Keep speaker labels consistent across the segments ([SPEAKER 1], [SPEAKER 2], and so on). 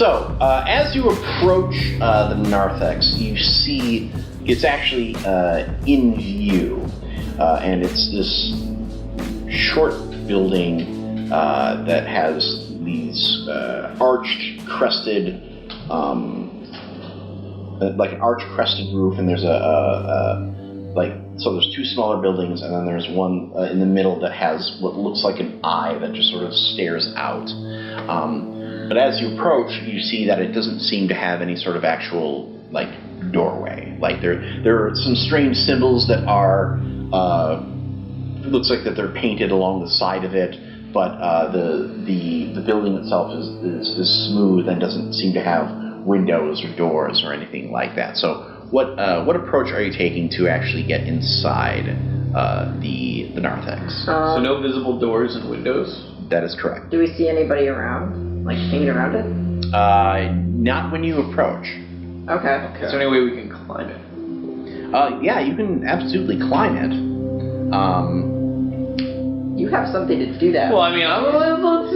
[SPEAKER 1] So, as you approach the narthex, you see it's actually in view, and it's this short building that has these arched, crested, like an arched, crested roof, and there's so there's two smaller buildings, and then there's one in the middle that has what looks like an eye that just sort of stares out. But as you approach, you see that it doesn't seem to have any sort of actual, like, doorway. Like, there are some strange symbols that are, it looks like that they're painted along the side of it, but the building itself is smooth and doesn't seem to have windows or doors or anything like that. So what approach are you taking to actually get inside the narthex?
[SPEAKER 2] So no visible doors and windows?
[SPEAKER 1] That is correct.
[SPEAKER 3] Do we see anybody around? Like, hanging around it?
[SPEAKER 1] Not when you approach.
[SPEAKER 3] Okay.
[SPEAKER 2] Is there any way we can climb it?
[SPEAKER 1] Yeah, you can absolutely climb it.
[SPEAKER 3] You have something to do that.
[SPEAKER 2] Well, I mean, let's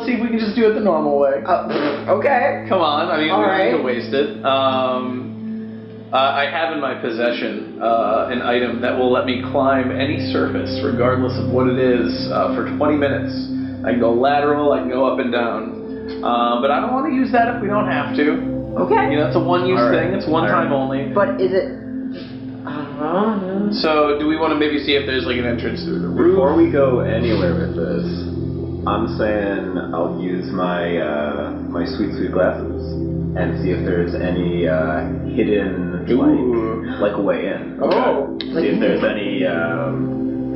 [SPEAKER 2] see if we can just do it the normal way.
[SPEAKER 3] Oh, okay.
[SPEAKER 2] Come on, I mean,
[SPEAKER 3] All
[SPEAKER 2] we
[SPEAKER 3] right.
[SPEAKER 2] don't waste it. I have in my possession an item that will let me climb any surface, regardless of what it is, for 20 minutes. I can go lateral, I can go up and down. But I don't want to use that if we don't have to.
[SPEAKER 3] Okay.
[SPEAKER 2] You know, it's a one-use thing. It's one time only.
[SPEAKER 3] But is it... no.
[SPEAKER 2] So, do we want to maybe see if there's like an entrance through the roof?
[SPEAKER 4] Before we go anywhere with this, I'm saying I'll use my my sweet glasses and see if there's any hidden like way in.
[SPEAKER 3] Oh.
[SPEAKER 4] See if there's any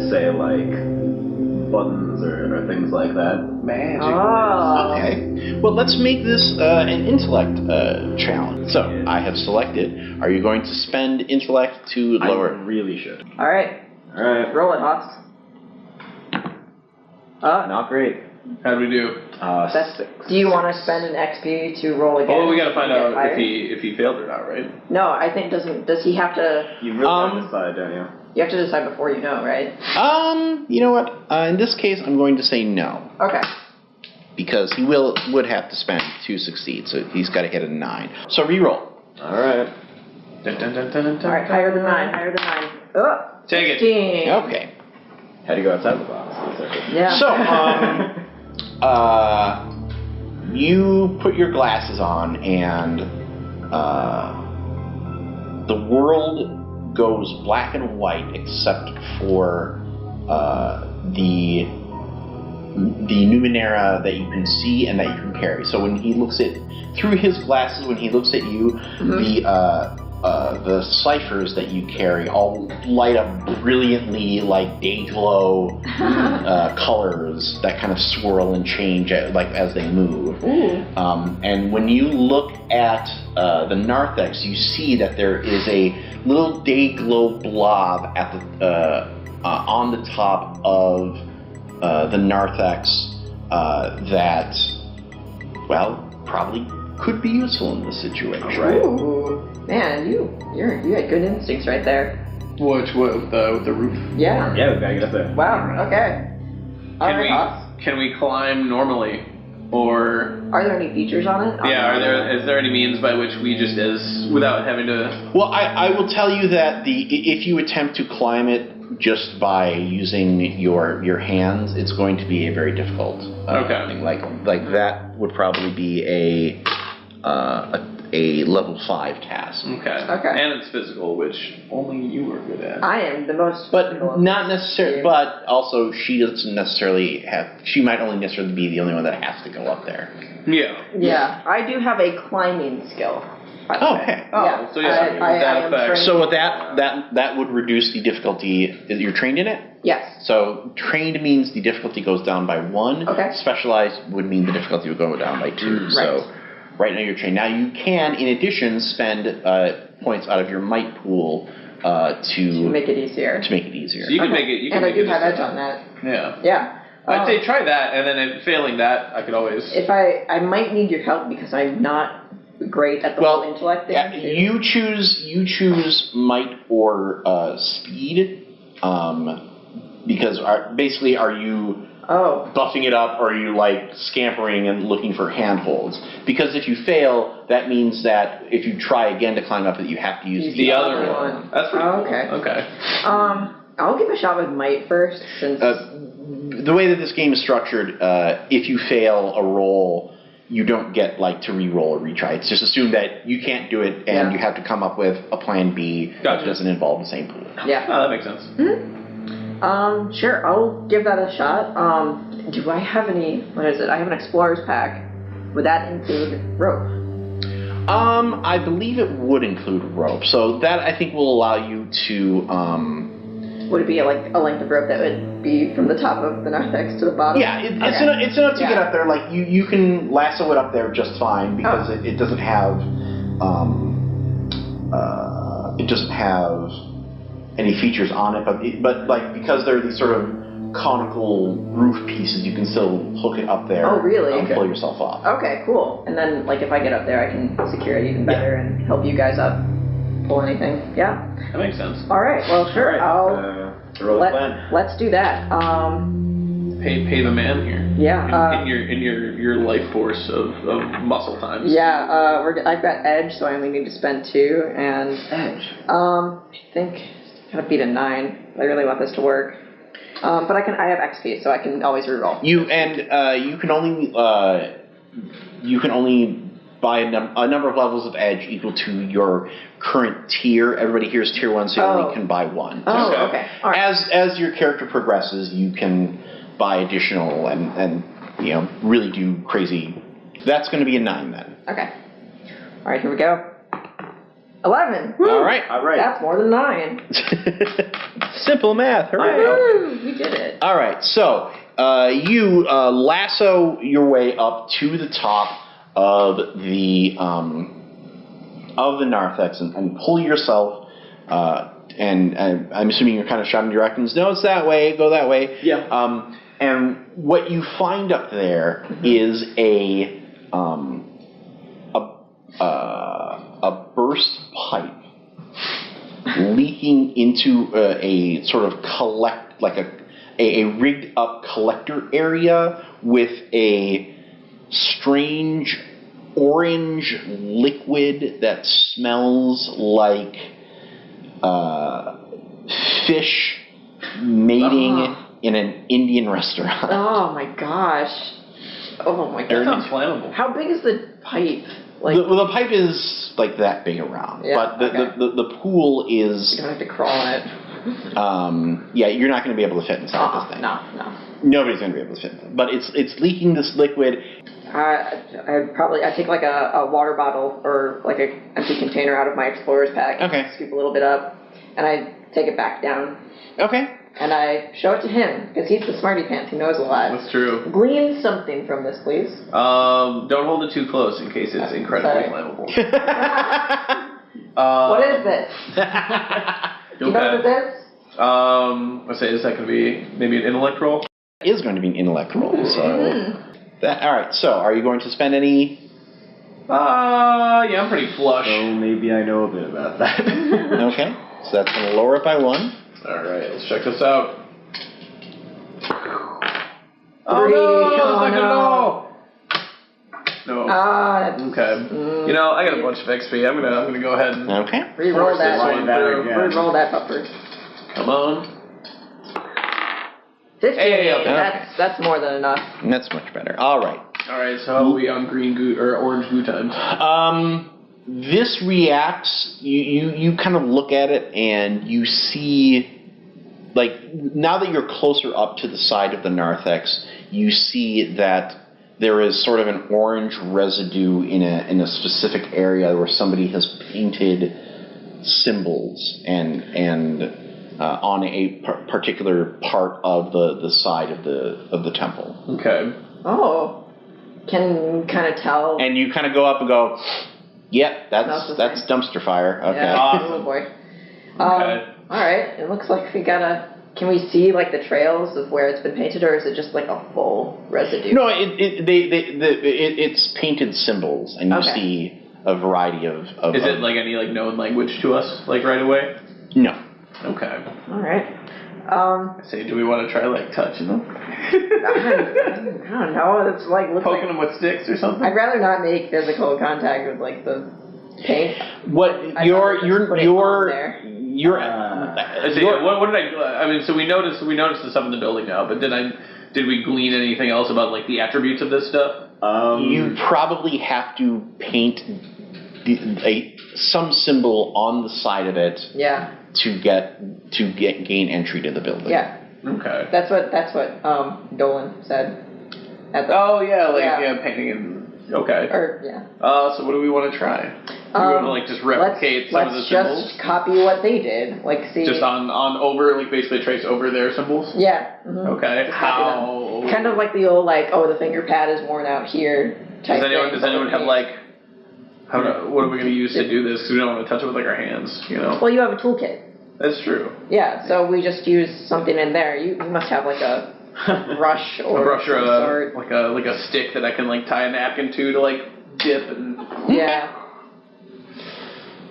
[SPEAKER 4] say like buttons or things like that.
[SPEAKER 2] Magic.
[SPEAKER 3] Oh.
[SPEAKER 1] Okay. Well, let's make this an intellect challenge. So, I have selected. Are you going to spend intellect to lower?
[SPEAKER 4] I really should.
[SPEAKER 3] All right.
[SPEAKER 4] Alright.
[SPEAKER 3] Roll it, Hots.
[SPEAKER 4] Not great.
[SPEAKER 2] How'd we do?
[SPEAKER 3] That's,
[SPEAKER 4] 6.
[SPEAKER 3] do you want to spend an XP to roll again?
[SPEAKER 2] Oh, we gotta find
[SPEAKER 3] to get
[SPEAKER 2] out
[SPEAKER 3] higher?
[SPEAKER 2] if he failed or not, right?
[SPEAKER 3] No, I think does he have to...
[SPEAKER 4] You really have to decide, don't you?
[SPEAKER 3] You have to decide before you know, right?
[SPEAKER 1] You know what? In this case, I'm going to say no.
[SPEAKER 3] Okay.
[SPEAKER 1] Because he would have to spend 2 succeed, so he's got to hit a 9. So reroll.
[SPEAKER 4] Alright.
[SPEAKER 3] Alright, higher than 9, higher than 9. Oh,
[SPEAKER 2] Take it.
[SPEAKER 3] 16.
[SPEAKER 1] Okay.
[SPEAKER 4] Had to go outside the box.
[SPEAKER 3] Yeah.
[SPEAKER 1] So, you put your glasses on, and the world goes black and white except for the Numenera that you can see and that you can carry. So when he looks through his glasses, when he looks at you, the ciphers that you carry all light up brilliantly like day glow colors that kind of swirl and change as they move. And when you look at the narthex, you see that there is a little day glow blob at the on the top of the narthex that, well, probably could be useful in this situation.
[SPEAKER 4] Right.
[SPEAKER 3] Ooh, man, you had good instincts right there.
[SPEAKER 2] With the roof?
[SPEAKER 3] Yeah.
[SPEAKER 4] Yeah, we gotta get up there.
[SPEAKER 3] Wow. Okay.
[SPEAKER 2] Can we climb normally, or
[SPEAKER 3] Are there any features on it?
[SPEAKER 2] is there any means by which we just without having to?
[SPEAKER 1] Well, I will tell you that if you attempt to climb it just by using your hands, it's going to be a very difficult thing. Like that would probably be a level 5 task.
[SPEAKER 2] Okay. And it's physical, which only you are good at.
[SPEAKER 3] I am the most.
[SPEAKER 1] But not necessarily. But also, she doesn't necessarily have. She might only necessarily be the only one that has to go up there.
[SPEAKER 2] Yeah.
[SPEAKER 3] Yeah, I do have a climbing skill.
[SPEAKER 1] Oh, okay.
[SPEAKER 3] Yeah.
[SPEAKER 2] So yeah,
[SPEAKER 3] I
[SPEAKER 2] that
[SPEAKER 3] am
[SPEAKER 2] effect.
[SPEAKER 3] trained.
[SPEAKER 1] So with that would reduce the difficulty. You're trained in it?
[SPEAKER 3] Yes.
[SPEAKER 1] So trained means the difficulty goes down by 1.
[SPEAKER 3] Okay.
[SPEAKER 1] Specialized would mean the difficulty would go down by 2.
[SPEAKER 3] Right.
[SPEAKER 1] So right now you're trained. Now you can, in addition, spend points out of your might pool to
[SPEAKER 3] make it easier.
[SPEAKER 1] To make it easier.
[SPEAKER 2] So you can make it. You can
[SPEAKER 3] and I
[SPEAKER 2] make
[SPEAKER 3] do
[SPEAKER 2] it
[SPEAKER 3] have
[SPEAKER 2] just
[SPEAKER 3] edge on that.
[SPEAKER 2] Yeah.
[SPEAKER 3] Yeah.
[SPEAKER 2] I'd say try that, and then if failing that, I could always.
[SPEAKER 3] If I might need your help because I'm not great at the whole intellect thing.
[SPEAKER 1] Yeah, you choose might or speed, because basically are you buffing it up, or are you like scampering and looking for handholds? Because if you fail, that means that if you try again to climb up it, you have to use
[SPEAKER 2] the other one. That's pretty cool. Okay.
[SPEAKER 3] I'll give a shot with might first, since
[SPEAKER 1] the way that this game is structured, if you fail a roll, you don't get like to re-roll or retry. It's just assumed that you can't do it, and you have to come up with a plan B that doesn't involve the same pool.
[SPEAKER 3] Yeah.
[SPEAKER 2] Oh, that makes sense.
[SPEAKER 3] Mm-hmm. Sure, I'll give that a shot. Do I have any? What is it? I have an explorer's pack. Would that include rope?
[SPEAKER 1] I believe it would include rope, so that I think will allow you to.
[SPEAKER 3] Would it be like a length of rope that would be from the top of the narthex to the bottom?
[SPEAKER 1] Yeah, it's enough to get up there. Like you can lasso it up there just fine because it doesn't have any features on it. But like because they're these sort of conical roof pieces, you can still hook it up there.
[SPEAKER 3] Oh, really?
[SPEAKER 1] And pull yourself off.
[SPEAKER 3] Okay, cool. And then like if I get up there, I can secure it even better and help you guys up. Pull anything. Yeah.
[SPEAKER 2] That makes sense.
[SPEAKER 3] All right. Well, sure. Let's do that.
[SPEAKER 2] Pay the man here.
[SPEAKER 3] Yeah.
[SPEAKER 2] In your life force of muscle times.
[SPEAKER 3] Yeah. I've got edge, so I only need to spend 2 and
[SPEAKER 4] Edge.
[SPEAKER 3] I think I gotta beat a 9. I really want this to work. But I have XP, so I can always reroll.
[SPEAKER 1] You can only by a number of levels of edge equal to your current tier. Everybody here is tier 1, so you only can buy 1.
[SPEAKER 3] Oh, okay. All right.
[SPEAKER 1] As your character progresses, you can buy additional and really do crazy. That's going to be a 9 then.
[SPEAKER 3] Okay. All right, here we go. 11.
[SPEAKER 1] Woo! All right.
[SPEAKER 3] That's more than 9.
[SPEAKER 1] Simple math. Hooray!
[SPEAKER 3] Woo! We did it.
[SPEAKER 1] All right. So you lasso your way up to the top of the narthex and pull yourself. And I'm assuming you're kind of shouting directions. No, it's that way. Go that way.
[SPEAKER 2] Yeah.
[SPEAKER 1] And what you find up there is a burst pipe leaking into a sort of a rigged up collector area with a strange orange liquid that smells like fish mating in an Indian restaurant.
[SPEAKER 3] Oh my gosh. Oh my
[SPEAKER 2] That
[SPEAKER 3] gosh.
[SPEAKER 2] sounds flammable.
[SPEAKER 3] How big is the pipe? Like,
[SPEAKER 1] the pipe is like that big around, but the pool is.
[SPEAKER 3] You're gonna have to crawl in it.
[SPEAKER 1] You're not going to be able to fit inside this thing.
[SPEAKER 3] No.
[SPEAKER 1] Nobody's going to be able to fit. But it's leaking this liquid.
[SPEAKER 3] I take like a water bottle or like an empty container out of my explorer's pack.
[SPEAKER 1] Okay.
[SPEAKER 3] Scoop a little bit up, and I take it back down.
[SPEAKER 1] Okay.
[SPEAKER 3] And I show it to him because he's the smarty pants. He knows a lot.
[SPEAKER 2] That's true.
[SPEAKER 3] Glean something from this, please.
[SPEAKER 2] Don't hold it too close in case it's incredibly flammable.
[SPEAKER 3] What is this? You know what this is?
[SPEAKER 2] Let's say, is that going to be maybe an intellect roll?
[SPEAKER 1] It is going to be an intellect roll. So all right. So are you going to spend any?
[SPEAKER 2] Yeah, I'm pretty flush.
[SPEAKER 4] So maybe I know a bit about that.
[SPEAKER 1] Okay. So that's going to lower it by 1.
[SPEAKER 2] All right, let's check this out. Oh
[SPEAKER 3] 3.
[SPEAKER 2] no!
[SPEAKER 3] Oh,
[SPEAKER 2] No.
[SPEAKER 3] no.
[SPEAKER 2] Okay. You know, I got a bunch of XP. I'm gonna go ahead and
[SPEAKER 1] Okay.
[SPEAKER 3] Reroll that.
[SPEAKER 2] through.
[SPEAKER 3] Reroll that buffer.
[SPEAKER 2] Come on.
[SPEAKER 3] 15.
[SPEAKER 2] Hey, okay.
[SPEAKER 3] That's more than enough.
[SPEAKER 1] And that's much better. All right.
[SPEAKER 2] All right. So how are we on green goo or orange goo times?
[SPEAKER 1] This reacts. You kind of look at it and you see, like, now that you're closer up to the side of the narthex, you see that there is sort of an orange residue in a specific area where somebody has painted symbols and on a particular part of the side of the temple.
[SPEAKER 2] Okay.
[SPEAKER 3] Oh. Can kind of tell.
[SPEAKER 1] And you kind of go up and go, yep, that's dumpster fire. Okay.
[SPEAKER 3] Yeah.
[SPEAKER 2] Awesome.
[SPEAKER 3] Oh boy.
[SPEAKER 2] Okay.
[SPEAKER 3] All right. It looks like we gotta. Can we see like the trails of where it's been painted, or is it just like a full residue?
[SPEAKER 1] No, it's painted symbols, and you see a variety of.
[SPEAKER 2] Is it like any known language to us, like right away?
[SPEAKER 1] No.
[SPEAKER 2] Okay.
[SPEAKER 3] All right.
[SPEAKER 2] I say, do we want to try like touching them?
[SPEAKER 3] I don't know. It's like looks
[SPEAKER 2] Poking
[SPEAKER 3] like,
[SPEAKER 2] them with sticks or something?
[SPEAKER 3] I'd rather not make physical contact with like the paint.
[SPEAKER 1] What
[SPEAKER 3] I'd rather just put it on there.
[SPEAKER 2] What did I mean, so we noticed the stuff in the building now, but did we glean anything else about like the attributes of this stuff?
[SPEAKER 1] You probably have to paint some symbol on the side of it.
[SPEAKER 3] Yeah.
[SPEAKER 1] To gain entry to the building.
[SPEAKER 3] Yeah.
[SPEAKER 2] Okay.
[SPEAKER 3] That's what Dolan said.
[SPEAKER 2] Painting and okay.
[SPEAKER 3] Or yeah.
[SPEAKER 2] So what do we want to try? Do we want to like just replicate some of the symbols?
[SPEAKER 3] Let's just copy what they did. Like see.
[SPEAKER 2] Just on over, like basically trace over their symbols.
[SPEAKER 3] Yeah. Mm-hmm.
[SPEAKER 2] Okay.
[SPEAKER 3] Just how? Kind of like the old the finger pad is worn out here. Type
[SPEAKER 2] does anyone have like? What are we going to use to do this? Because we don't want to touch it with like our hands, you know.
[SPEAKER 3] Well, you have a toolkit.
[SPEAKER 2] That's true.
[SPEAKER 3] Yeah, so we just use something in there. You must have like a brush or
[SPEAKER 2] like a stick that I can like tie a napkin to like dip and.
[SPEAKER 3] Yeah.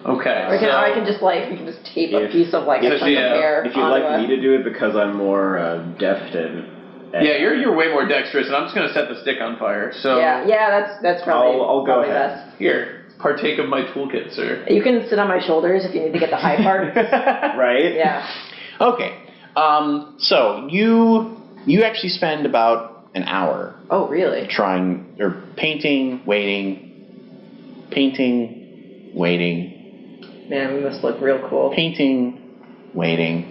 [SPEAKER 2] Okay.
[SPEAKER 3] Or I can just we can just tape a piece of like a chunk of hair.
[SPEAKER 4] If you'd like me to do it because I'm more deft and.
[SPEAKER 2] Yeah, you're way more dexterous, and I'm just gonna set the stick on fire. So.
[SPEAKER 3] Yeah, that's probably.
[SPEAKER 4] I'll go ahead.
[SPEAKER 3] Best.
[SPEAKER 2] Here. Partake of my toolkit, sir.
[SPEAKER 3] You can sit on my shoulders if you need to get the high part.
[SPEAKER 4] Right?
[SPEAKER 3] Yeah.
[SPEAKER 1] Okay. So you actually spend about an hour.
[SPEAKER 3] Oh, really?
[SPEAKER 1] Painting, waiting.
[SPEAKER 3] Man, we must look real cool.
[SPEAKER 1] Painting, waiting,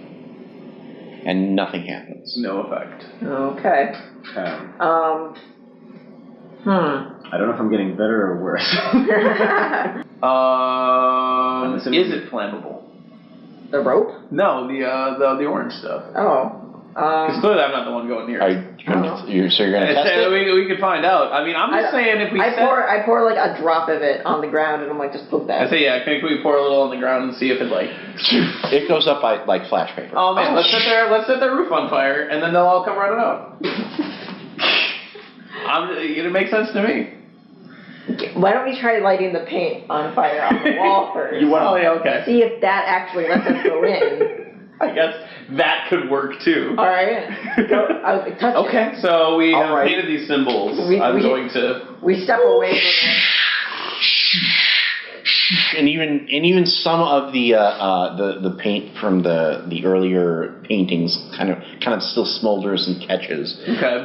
[SPEAKER 1] and nothing happens.
[SPEAKER 2] No effect.
[SPEAKER 3] Okay.
[SPEAKER 4] I don't know if I'm getting better or worse.
[SPEAKER 2] Is it flammable?
[SPEAKER 3] The rope?
[SPEAKER 2] No, the orange stuff.
[SPEAKER 3] Oh.
[SPEAKER 2] Because clearly I'm not the one going near it.
[SPEAKER 1] So you're gonna test it?
[SPEAKER 2] We could find out. I mean, I'm just saying if we
[SPEAKER 3] I pour like a drop of it on the ground and I'm like, just poke that.
[SPEAKER 2] I say, can we pour a little on the ground and see if it like...
[SPEAKER 1] It goes up like flash paper.
[SPEAKER 2] Oh man, let's set their roof on fire and then they'll all come running out. It makes sense to me.
[SPEAKER 3] Why don't we try lighting the paint on fire on the wall first?
[SPEAKER 2] Okay.
[SPEAKER 3] See if that actually lets us go in.
[SPEAKER 2] I guess that could work too.
[SPEAKER 3] All right. Touch
[SPEAKER 2] okay,
[SPEAKER 3] it.
[SPEAKER 2] so we have painted these symbols.
[SPEAKER 3] We step away from it.
[SPEAKER 1] And even some of the paint from the earlier paintings kind of still smolders and catches.
[SPEAKER 2] Okay.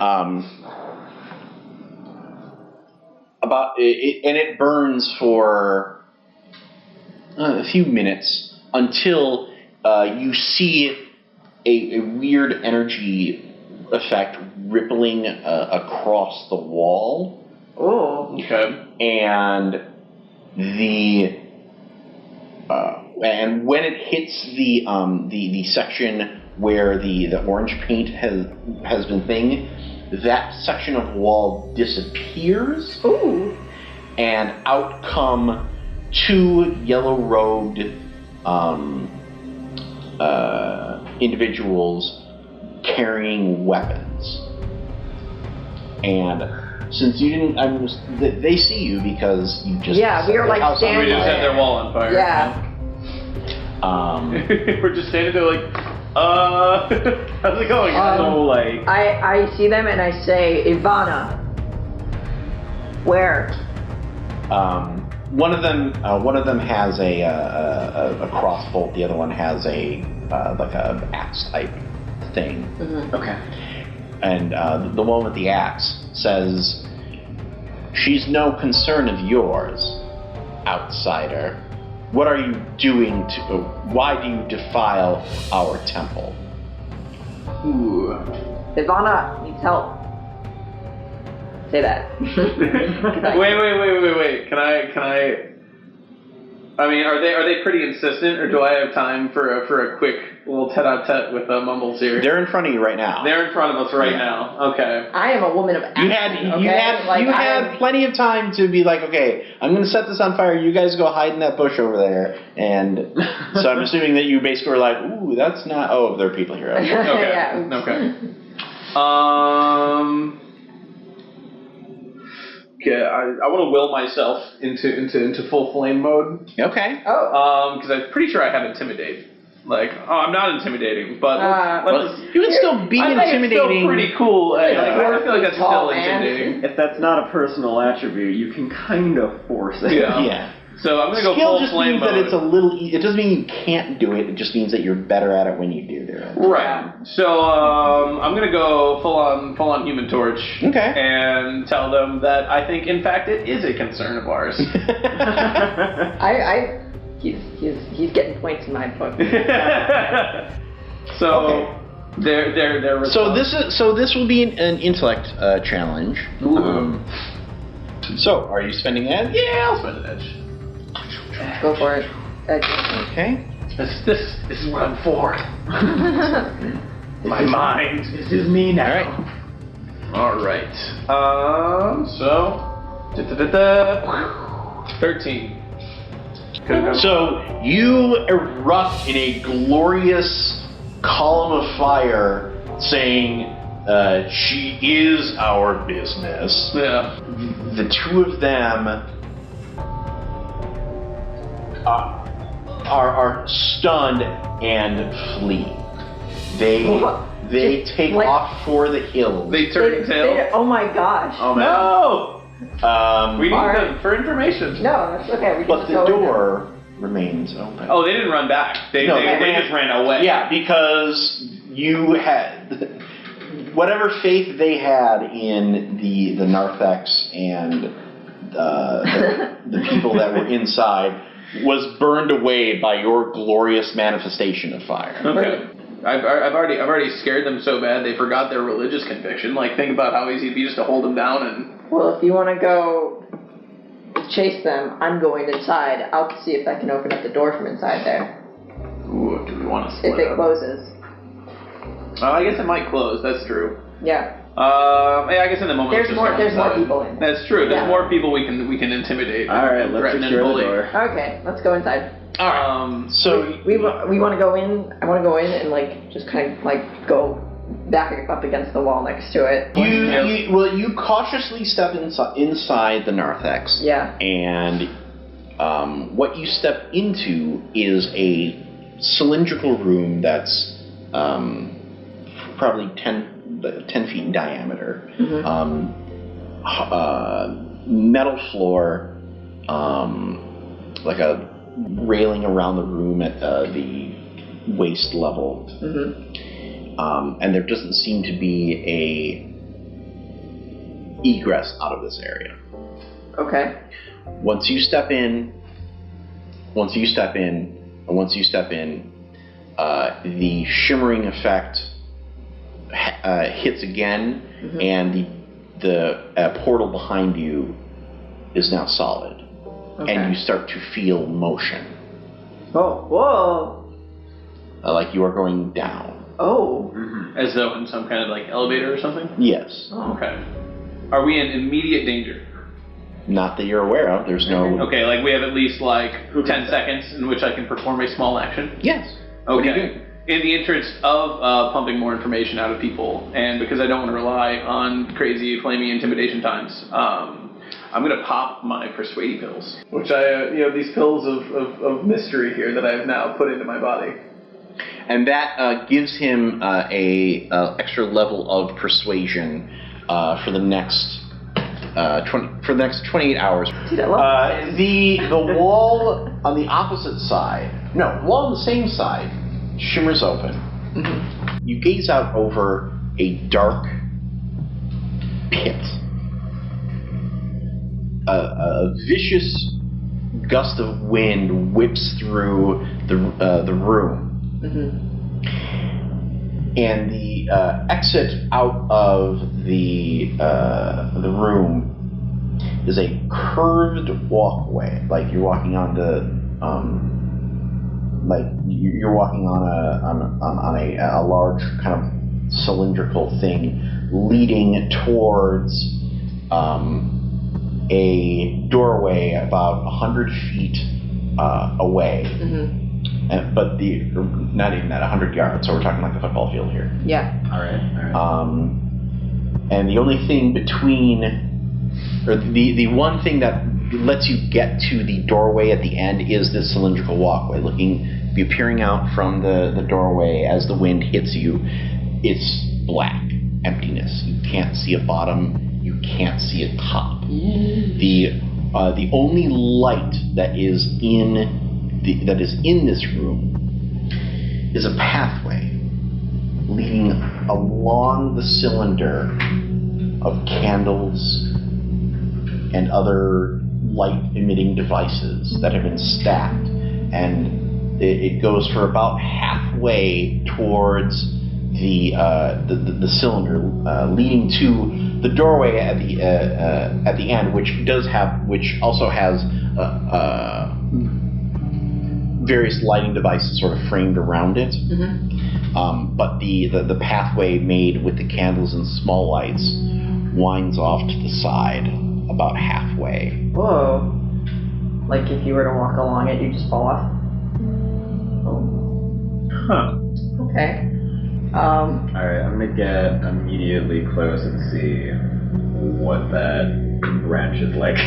[SPEAKER 1] And it burns for a few minutes until you see a weird energy effect rippling across the wall.
[SPEAKER 3] Oh.
[SPEAKER 2] Okay.
[SPEAKER 1] And and when it hits the section where the orange paint has been thing, that section of wall disappears.
[SPEAKER 3] Ooh.
[SPEAKER 1] And out come two yellow-robed individuals carrying weapons. And since you didn't, they see you because you just
[SPEAKER 3] we were like standing.
[SPEAKER 2] We just set their wall on fire.
[SPEAKER 3] Yeah.
[SPEAKER 2] We're just standing there like, how's it going?
[SPEAKER 3] I see them and I say, Ivana. Where?
[SPEAKER 1] One of them has a crossbow. The other one has a axe type thing.
[SPEAKER 3] Mm-hmm.
[SPEAKER 1] Okay. And the one with the axe says, "She's no concern of yours, outsider. What are you doing why do you defile our temple?"
[SPEAKER 2] Ooh.
[SPEAKER 3] Ivana needs help. Say that.
[SPEAKER 2] Wait. Can I? I mean, are they pretty insistent, or do I have time for a quick little tete-a-tete with Mumbles here?
[SPEAKER 1] They're in front of you right now.
[SPEAKER 2] They're in front of us right now. Okay.
[SPEAKER 3] I am a woman of action.
[SPEAKER 1] You had plenty of time to be like, okay, I'm going to set this on fire. You guys go hide in that bush over there. And so I'm assuming that you basically were like, ooh, that's not. Oh, there are people here. Okay.
[SPEAKER 2] Okay.
[SPEAKER 3] Yeah.
[SPEAKER 2] Okay. Okay, I want to will myself into full flame mode.
[SPEAKER 1] Okay.
[SPEAKER 3] Oh.
[SPEAKER 2] Because I'm pretty sure I have Intimidate. Like, oh, I'm not intimidating, but let's
[SPEAKER 1] you can still be
[SPEAKER 2] I think
[SPEAKER 1] intimidating.
[SPEAKER 2] it's still pretty cool. Like, I feel like that's
[SPEAKER 3] Tall
[SPEAKER 2] still
[SPEAKER 3] man.
[SPEAKER 2] intimidating.
[SPEAKER 4] If that's not a personal attribute, you can kind of force it.
[SPEAKER 2] Yeah. So I'm gonna go
[SPEAKER 1] Skill
[SPEAKER 2] full
[SPEAKER 1] just
[SPEAKER 2] flame
[SPEAKER 1] means
[SPEAKER 2] mode.
[SPEAKER 1] that it's a little. It doesn't mean you can't do it. It just means that you're better at it when you do it.
[SPEAKER 2] Right. So I'm gonna go full on Human Torch.
[SPEAKER 1] Okay.
[SPEAKER 2] And tell them that I think, in fact, it is a concern of ours.
[SPEAKER 3] He's getting points in my book.
[SPEAKER 2] So
[SPEAKER 1] Okay.
[SPEAKER 2] they're
[SPEAKER 1] So this will be an intellect challenge. So are you spending that?
[SPEAKER 2] Yeah, I'll spend an edge.
[SPEAKER 3] Go for it.
[SPEAKER 1] Okay.
[SPEAKER 2] This is what I'm for. My mind.
[SPEAKER 4] This is me now.
[SPEAKER 1] All right.
[SPEAKER 2] All right. So 13.
[SPEAKER 1] So you erupt in a glorious column of fire, saying, "She is our business."
[SPEAKER 2] Yeah.
[SPEAKER 1] The two of them are stunned and flee. They take
[SPEAKER 3] Like-
[SPEAKER 1] off for the hills.
[SPEAKER 2] They turn tail.
[SPEAKER 3] Oh my gosh.
[SPEAKER 4] Oh man.
[SPEAKER 2] No. We need
[SPEAKER 3] Alright.
[SPEAKER 2] them for information.
[SPEAKER 3] No, that's okay. We can
[SPEAKER 1] but
[SPEAKER 3] just
[SPEAKER 1] the
[SPEAKER 3] go in
[SPEAKER 1] door remains open.
[SPEAKER 2] Oh, they didn't run back. They just ran away.
[SPEAKER 1] Yeah, because you had whatever faith they had in the narthex and the people that were inside was burned away by your glorious manifestation of fire.
[SPEAKER 2] Okay. I've already scared them so bad they forgot their religious conviction. Like, think about how easy it'd be just to hold them down and.
[SPEAKER 3] Well, if you want to go chase them, I'm going inside. I'll see if I can open up the door from inside there.
[SPEAKER 2] Ooh, do we want to split
[SPEAKER 3] If it
[SPEAKER 2] up?
[SPEAKER 3] closes.
[SPEAKER 2] I guess it might close. That's true.
[SPEAKER 3] Yeah.
[SPEAKER 2] Yeah, I guess in the moment.
[SPEAKER 3] There's more people in.
[SPEAKER 2] That's true. There's
[SPEAKER 3] Yeah.
[SPEAKER 2] more people we can intimidate.
[SPEAKER 4] All right, let's
[SPEAKER 2] threaten, and
[SPEAKER 4] secure the
[SPEAKER 2] bully.
[SPEAKER 4] door.
[SPEAKER 3] Okay, let's go inside.
[SPEAKER 1] All right. So
[SPEAKER 3] We want to go in. I want to go in and just kind of go back up against the wall next to it.
[SPEAKER 1] you cautiously step inside the narthex.
[SPEAKER 3] Yeah.
[SPEAKER 1] And what you step into is a cylindrical room that's probably 10 feet in diameter.
[SPEAKER 3] Mm-hmm.
[SPEAKER 1] Metal floor, like a railing around the room at the waist level.
[SPEAKER 3] Mm-hmm.
[SPEAKER 1] And there doesn't seem to be a egress out of this area.
[SPEAKER 3] Okay.
[SPEAKER 1] Once you step in, the shimmering effect hits again,
[SPEAKER 3] Mm-hmm.
[SPEAKER 1] and the portal behind you is now solid,
[SPEAKER 3] Okay.
[SPEAKER 1] and you start to feel motion,
[SPEAKER 3] Oh, whoa.
[SPEAKER 1] like you are going down.
[SPEAKER 3] Oh.
[SPEAKER 2] As though in some kind of elevator or something.
[SPEAKER 1] Yes,
[SPEAKER 3] Oh.
[SPEAKER 2] Okay. Are we in immediate danger?
[SPEAKER 1] not that you're aware of. There's no.
[SPEAKER 2] Okay, we have at least 10 seconds in which I can perform a small action.
[SPEAKER 1] Yes.
[SPEAKER 2] Okay.
[SPEAKER 1] What do you do?
[SPEAKER 2] In the interest of pumping more information out of people, and because I don't want to rely on crazy, flaming intimidation times, I'm going to pop my persuade pills, which these pills of mystery here that I have now put into my body.
[SPEAKER 1] And that gives him a extra level of persuasion for the next 28 hours.
[SPEAKER 3] Dude, I love
[SPEAKER 1] The wall on the opposite side, no, the wall on the same side, shimmers open.
[SPEAKER 3] Mm-hmm.
[SPEAKER 1] You gaze out over a dark pit. A vicious gust of wind whips through the room.
[SPEAKER 3] Mm-hmm.
[SPEAKER 1] And the exit out of the room is a curved walkway, like you're walking on you're walking on a large kind of cylindrical thing, leading towards a doorway about 100 feet away.
[SPEAKER 3] Mm-hmm.
[SPEAKER 1] But not even that, 100 yards, so we're talking like a football field here.
[SPEAKER 3] Yeah.
[SPEAKER 4] All right.
[SPEAKER 1] And the only thing the one thing that lets you get to the doorway at the end is this cylindrical walkway, looking You're peering out from the doorway as the wind hits you. It's black emptiness. You can't see a bottom. You can't see a top. The only light that is in this room is a pathway leading along the cylinder of candles and other light-emitting devices that have been stacked, and it goes for about halfway towards the cylinder, leading to the doorway at the end, which also has various lighting devices sort of framed around it. But the pathway made with the candles and small lights winds off to the side about halfway.
[SPEAKER 3] Whoa. Like if you were to walk along it, you just fall off? Oh.
[SPEAKER 4] Huh.
[SPEAKER 3] Okay.
[SPEAKER 4] Alright, I'm gonna get immediately close and see what that branch is like.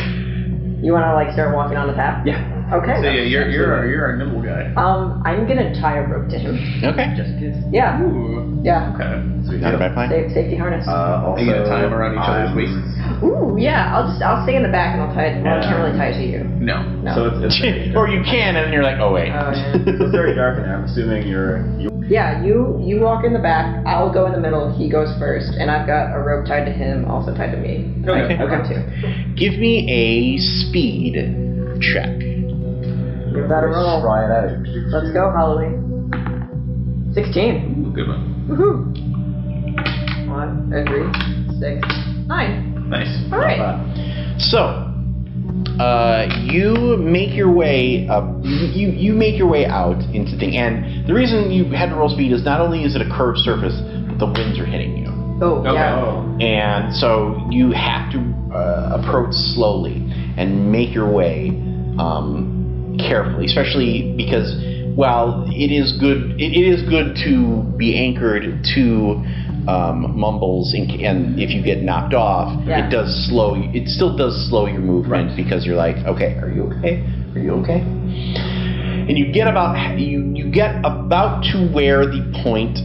[SPEAKER 3] You wanna like start walking on the path?
[SPEAKER 4] Yeah.
[SPEAKER 3] Okay.
[SPEAKER 2] So yeah, you're our nimble guy.
[SPEAKER 3] I'm gonna tie a rope to him.
[SPEAKER 1] Okay.
[SPEAKER 4] Just in case.
[SPEAKER 3] Yeah.
[SPEAKER 2] Ooh.
[SPEAKER 3] Yeah.
[SPEAKER 2] Okay.
[SPEAKER 4] Sweet
[SPEAKER 1] Not a
[SPEAKER 4] deal.
[SPEAKER 1] bad plan.
[SPEAKER 3] Safety harness.
[SPEAKER 2] Are you gonna tie them around each other's waists?
[SPEAKER 3] Ooh, yeah. I'll stay in the back and I'll tie it. Well, I can't really tie it to you.
[SPEAKER 2] No.
[SPEAKER 3] No.
[SPEAKER 4] So it's very
[SPEAKER 1] Or
[SPEAKER 4] dark.
[SPEAKER 1] you can, and then you're like, oh wait.
[SPEAKER 3] Oh, yeah.
[SPEAKER 4] So it's very dark in there. I'm assuming you're
[SPEAKER 3] Yeah, you walk in the back, I'll go in the middle, he goes first, and I've got a rope tied to him, also tied to me.
[SPEAKER 2] Okay.
[SPEAKER 3] I'll come too.
[SPEAKER 1] Give me a speed check.
[SPEAKER 3] Give that a roll.
[SPEAKER 4] try it out.
[SPEAKER 3] Let's go, Halloween. 16.
[SPEAKER 2] Ooh, good one.
[SPEAKER 3] Woohoo! 1, 2, 3, 6, 9.
[SPEAKER 2] Nice.
[SPEAKER 3] Alright.
[SPEAKER 1] So, you make your way up. You make your way out into the thing, and the reason you had to roll speed is not only is it a curved surface, but the winds are hitting you,
[SPEAKER 3] Oh,
[SPEAKER 2] Okay.
[SPEAKER 3] yeah.
[SPEAKER 1] and so you have to approach slowly and make your way carefully, especially because while it is good to be anchored to mumbles, and if you get knocked off,
[SPEAKER 3] Yeah.
[SPEAKER 1] it still does slow your movement because you're like, okay, are you okay? Are you okay? And you get about to where the point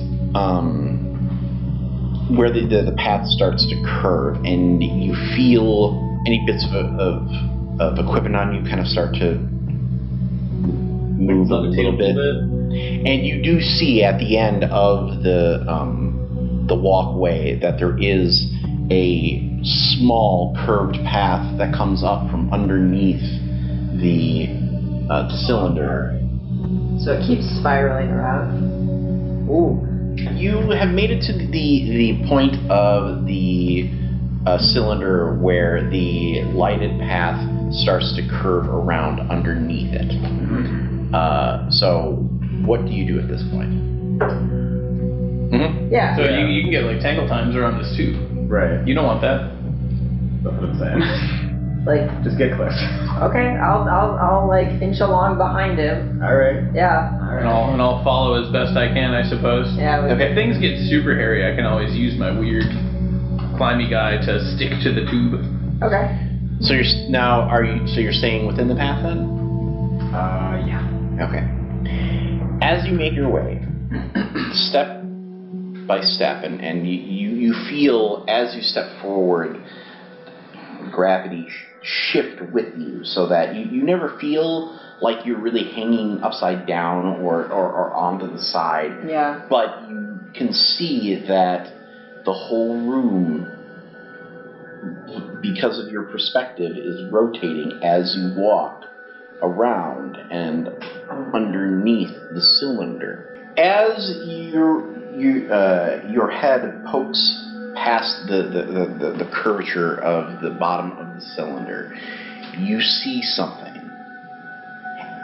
[SPEAKER 1] where the path starts to curve, and you feel any bits of equipment on you kind of start to move a little bit. And you do see at the end of the walkway that there is a small curved path that comes up from underneath the cylinder.
[SPEAKER 3] So it keeps spiraling around. Ooh.
[SPEAKER 1] You have made it to the point of the cylinder where the lighted path starts to curve around underneath it. So what do you do at this point?
[SPEAKER 3] Yeah.
[SPEAKER 2] So you can get like tangle times around this too.
[SPEAKER 4] Right.
[SPEAKER 2] You don't want that.
[SPEAKER 4] That's what I'm saying.
[SPEAKER 3] Like,
[SPEAKER 4] Just get close.
[SPEAKER 3] okay, I'll like inch along behind him.
[SPEAKER 4] Alright.
[SPEAKER 3] Yeah.
[SPEAKER 2] And I'll follow as best I can, I suppose.
[SPEAKER 3] Yeah.
[SPEAKER 2] If things get super hairy, I can always use my weird climby guy to stick to the tube.
[SPEAKER 3] Okay.
[SPEAKER 1] So you're staying within the path then?
[SPEAKER 4] Yeah.
[SPEAKER 1] Okay. As you make your way, step by step, and you feel as you step forward, gravity shift with you, so that you never feel like you're really hanging upside down or onto the side.
[SPEAKER 3] Yeah.
[SPEAKER 1] But you can see that the whole room, because of your perspective, is rotating as you walk around and underneath the cylinder. As your head pokes past the curvature of the bottom of the cylinder, you see something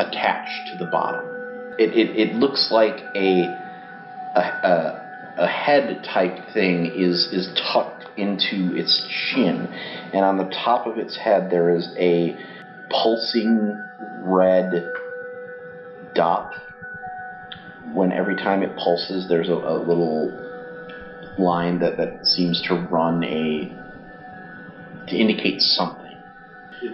[SPEAKER 1] attached to the bottom. It looks like a head type thing is tucked into its chin, and on the top of its head there is a pulsing red dot. When every time it pulses, there's a little line that seems to run to indicate something.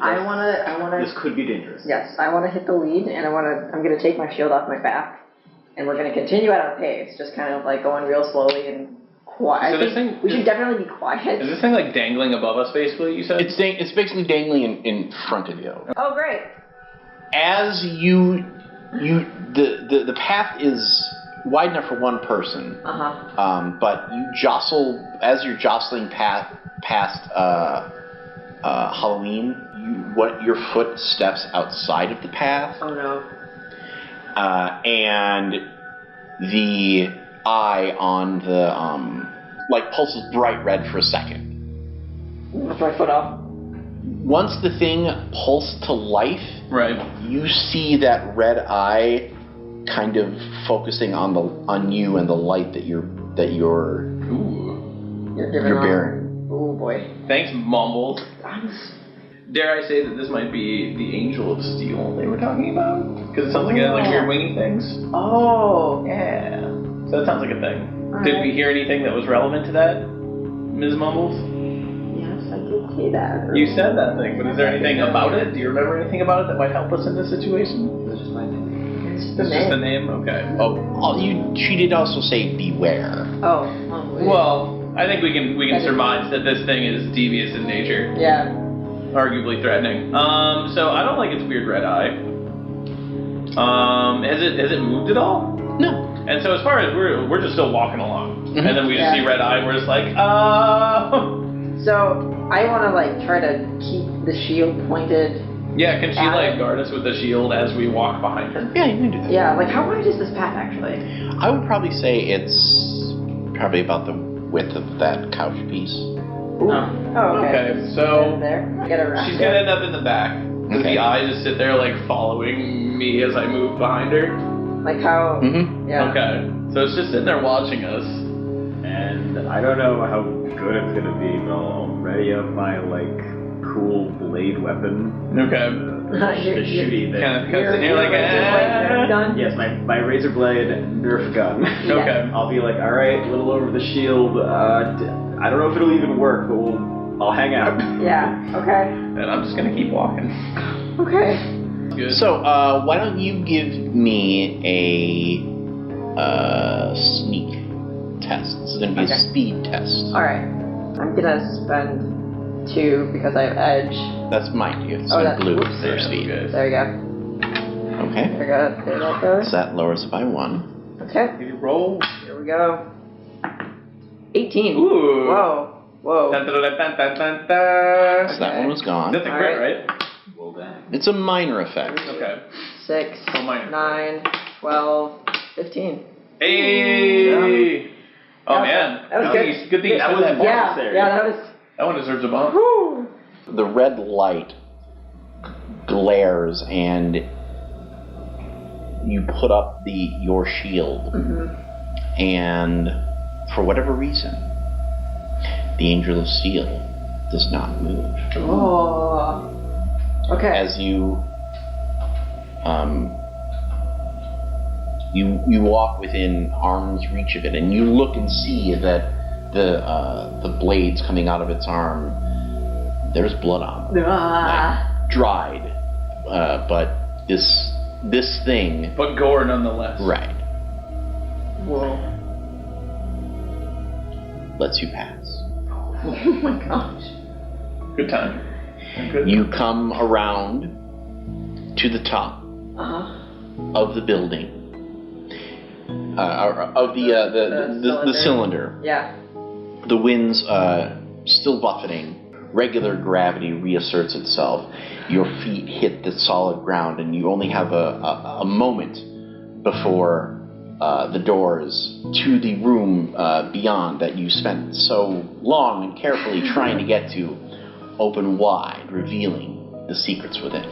[SPEAKER 3] I wanna.
[SPEAKER 4] This could be dangerous.
[SPEAKER 3] Yes, I wanna hit the lead, and I'm gonna take my shield off my back, and we're gonna continue at our pace, just kind of like going real slowly and quiet.
[SPEAKER 2] So
[SPEAKER 3] we should definitely be quiet.
[SPEAKER 2] Is this thing like dangling above us, basically? You said
[SPEAKER 1] It's basically dangling in front of you.
[SPEAKER 3] Oh, great.
[SPEAKER 1] As the path is wide enough for one person. But you jostle as you're jostling past Halloween. Your foot steps outside of the path.
[SPEAKER 3] Oh no.
[SPEAKER 1] And the eye on the pulses bright red for a second.
[SPEAKER 3] Lift my foot up.
[SPEAKER 1] Once the thing pulsed to life,
[SPEAKER 2] right,
[SPEAKER 1] you see that red eye kind of focusing on you and the light that you're bearing.
[SPEAKER 3] Oh boy.
[SPEAKER 2] Thanks, Mumbles. Dare I say that this might be the Angel of Steel they were talking about? Because it sounds like it has like weird wingy things.
[SPEAKER 3] Oh.
[SPEAKER 2] Yeah. So that sounds like a thing.
[SPEAKER 3] All
[SPEAKER 2] Did
[SPEAKER 3] right.
[SPEAKER 2] we hear anything that was relevant to that, Ms. Mumbles?
[SPEAKER 3] Yes, I did say that.
[SPEAKER 2] You said that thing, but is there anything about it? Do you remember anything about it that might help us in this situation?
[SPEAKER 4] It's just my name.
[SPEAKER 3] It's
[SPEAKER 2] It's just the name? Okay.
[SPEAKER 1] She did also say beware.
[SPEAKER 3] Oh.
[SPEAKER 2] Well, I think we can surmise that this thing is devious in nature.
[SPEAKER 3] Yeah.
[SPEAKER 2] Arguably threatening. So I don't like its weird red eye. Has it moved at all?
[SPEAKER 1] No.
[SPEAKER 2] And so as far as we're just still walking along, and then we just see red eye, and we're just like,
[SPEAKER 3] So I want to try to keep the shield pointed.
[SPEAKER 2] Yeah, can she guard us with the shield as we walk behind her?
[SPEAKER 1] Yeah, you can do that.
[SPEAKER 3] Yeah, how wide is this path actually?
[SPEAKER 1] I would probably say it's probably about the width of that couch piece.
[SPEAKER 3] Ooh. Oh, okay.
[SPEAKER 2] Okay, so
[SPEAKER 3] There. I gotta wrap
[SPEAKER 2] she's
[SPEAKER 3] it.
[SPEAKER 2] gonna end up in the back. Does
[SPEAKER 1] Okay.
[SPEAKER 2] the eye just sit there following me as I move behind her?
[SPEAKER 3] Like how?
[SPEAKER 1] Mm-hmm.
[SPEAKER 3] Yeah.
[SPEAKER 2] Okay, so it's just sitting there watching us.
[SPEAKER 4] And I don't know how good it's gonna be, but I'll ready up my cool blade weapon.
[SPEAKER 2] Okay.
[SPEAKER 4] The shooty thing.
[SPEAKER 2] Kind of sitting here like,
[SPEAKER 3] Done.
[SPEAKER 4] Yes, my razor blade Nerf gun.
[SPEAKER 2] Okay.
[SPEAKER 4] I'll be like, all right, a little over the shield. I don't know if it'll even work, but I'll hang out.
[SPEAKER 3] Yeah. Okay.
[SPEAKER 2] And I'm just gonna keep walking.
[SPEAKER 3] Okay.
[SPEAKER 2] Good.
[SPEAKER 1] So, why don't you give me a sneak test? This is going to be a speed test.
[SPEAKER 3] All right. I'm gonna spend 2 because I have edge.
[SPEAKER 1] That's mine. You have to
[SPEAKER 3] Oh,
[SPEAKER 1] spend
[SPEAKER 3] that's-
[SPEAKER 1] blue
[SPEAKER 3] whoops.
[SPEAKER 1] for your speed.
[SPEAKER 2] Okay.
[SPEAKER 3] There you go.
[SPEAKER 1] Okay.
[SPEAKER 3] There that goes.
[SPEAKER 1] So that lowers it by 1.
[SPEAKER 3] Okay.
[SPEAKER 2] You roll.
[SPEAKER 3] Here we go. 18.
[SPEAKER 2] Ooh.
[SPEAKER 3] Whoa.
[SPEAKER 2] Dun, dun, dun, dun, dun, dun, dun.
[SPEAKER 1] So that one was gone.
[SPEAKER 2] That's a
[SPEAKER 3] All
[SPEAKER 2] crit,
[SPEAKER 3] right.
[SPEAKER 2] right?
[SPEAKER 4] Well, dang.
[SPEAKER 1] It's a minor effect.
[SPEAKER 2] Okay.
[SPEAKER 3] 6,
[SPEAKER 2] Oh, minor.
[SPEAKER 3] 9, 12, 15.
[SPEAKER 2] Hey! Oh
[SPEAKER 3] That was
[SPEAKER 2] man,
[SPEAKER 3] good. That was good.
[SPEAKER 2] Good thing you
[SPEAKER 4] That
[SPEAKER 2] said
[SPEAKER 4] was
[SPEAKER 2] that.
[SPEAKER 4] necessary.
[SPEAKER 3] Yeah, that was.
[SPEAKER 2] That one deserves a bump.
[SPEAKER 3] Whew.
[SPEAKER 1] The red light glares and you put up your shield, and for whatever reason, the Angel of Steel does not move.
[SPEAKER 3] Oh. Okay.
[SPEAKER 1] As you you walk within arm's reach of it, and you look and see that the blades coming out of its arm, there's blood on them. Dried, but this thing,
[SPEAKER 2] But gore nonetheless.
[SPEAKER 1] right,
[SPEAKER 3] Whoa.
[SPEAKER 1] lets you pass.
[SPEAKER 3] Oh my gosh.
[SPEAKER 2] Good time. Good.
[SPEAKER 1] You come around to the top of the building, of the cylinder.
[SPEAKER 3] Yeah.
[SPEAKER 1] The wind's still buffeting. Regular gravity reasserts itself. Your feet hit the solid ground, and you only have a moment before the doors to the room beyond that you spent so long and carefully trying to get to open wide, revealing the secrets within.